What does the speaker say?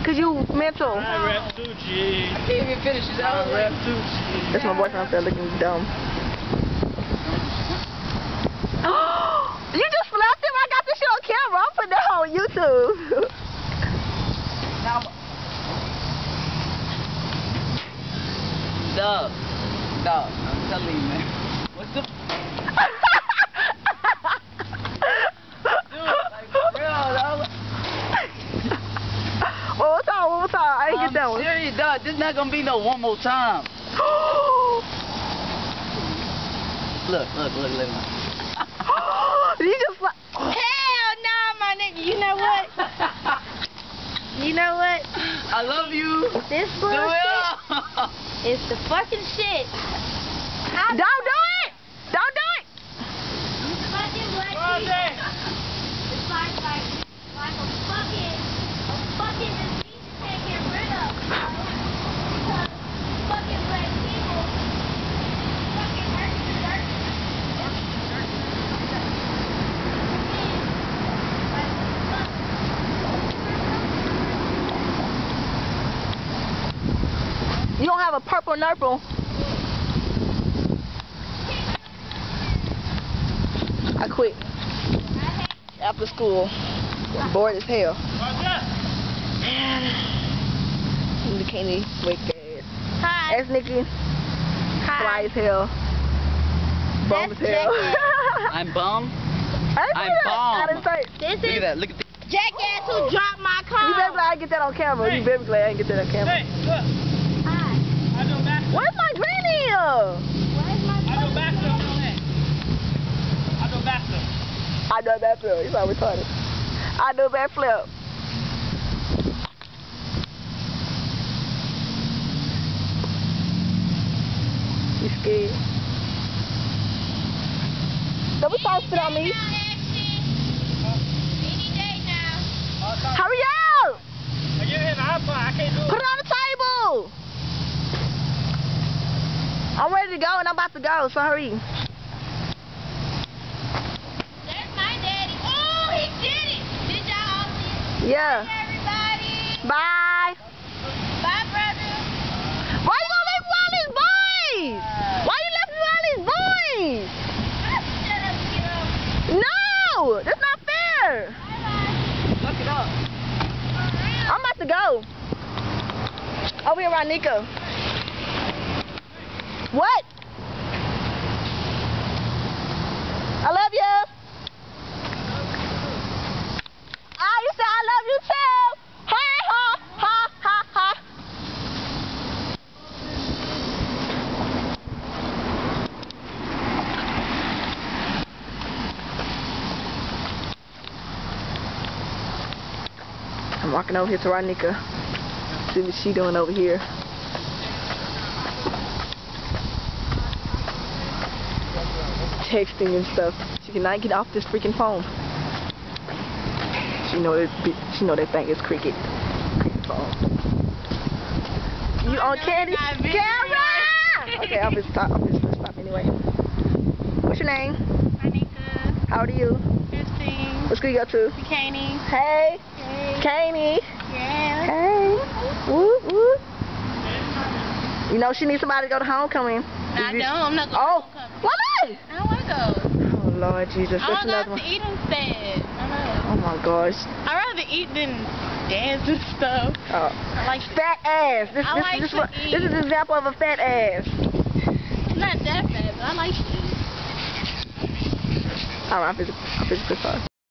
Cause you mental. I rap too, G. I can't even finish it. I rap too, G. That's my boyfriend up there looking dumb. You just slapped him. I got this shit on camera. I'm putting that on YouTube. Dog, I'm telling you, man. What's the... One more time. I didn't get that one. I'm serious, dog. This not gonna be no one more time. Look. You just like... Hell no, my nigga. You know what? You know what? I love you. This bullshit is the fucking shit. Don't do it! Don't do it! Fucking black people. It's like a fucking disease you can't get rid of. Because fucking black people fucking hurt the dirt. You don't have a purple nurple. I quit after school. I'm bored as hell. Bikini, wake ass. Hi. That's Nikki. Hi. Fly as hell. Bum as That's hell. I'm bum. I'm bomb. This Look at is that. Look at that. jackass who dropped my car. You better glad I get that on camera. You better glad I get that on camera. Hey, look. Hi. I know back. Where's my granny? Where's my I know back. I know backflip. He's not retarded. I know backflip. You scared? Don't be trying to spit on me. Any day now. Hurry up! I give him an iPod. I can't do it. Put it on the table! I'm ready to go and I'm about to go, so hurry. There's my daddy. Oh, he did it. Did y'all all see it? Yeah. Bye, everybody. Bye. Bye, brother. Why you gonna leave me all these boys? Why you left me all these boys? Shut up, get up. No! That's not fair! Bye-bye. Fuck it up. I'm about to go. Over here, Ronika. What? I love you. Ah, you said I love you too. Hey, ha, ha, ha, ha. I'm walking over here to Ronika. See what she doing over here. Texting and stuff. She cannot get off this freaking phone. She know that thing is cricket. Cricket phone. You on Candy? Camera! Okay, I'll just stop anyway. What's your name? Monica. How old are you? 15. What school you go to? Bikini. Hey. Hey. Kanie. Yeah. Hey. Woo woo. You know she needs somebody to go to homecoming. I don't. I'm not going Oh. to homecoming. Why I don't want to go. Oh Lord Jesus. I That's want to another go one. to eat instead. Oh my gosh. I'd rather eat than dance and stuff. Oh. I like Fat ass. This eat. is an example of a fat ass. Not that fat, but I like to eat. Alright, I'm physically sorry.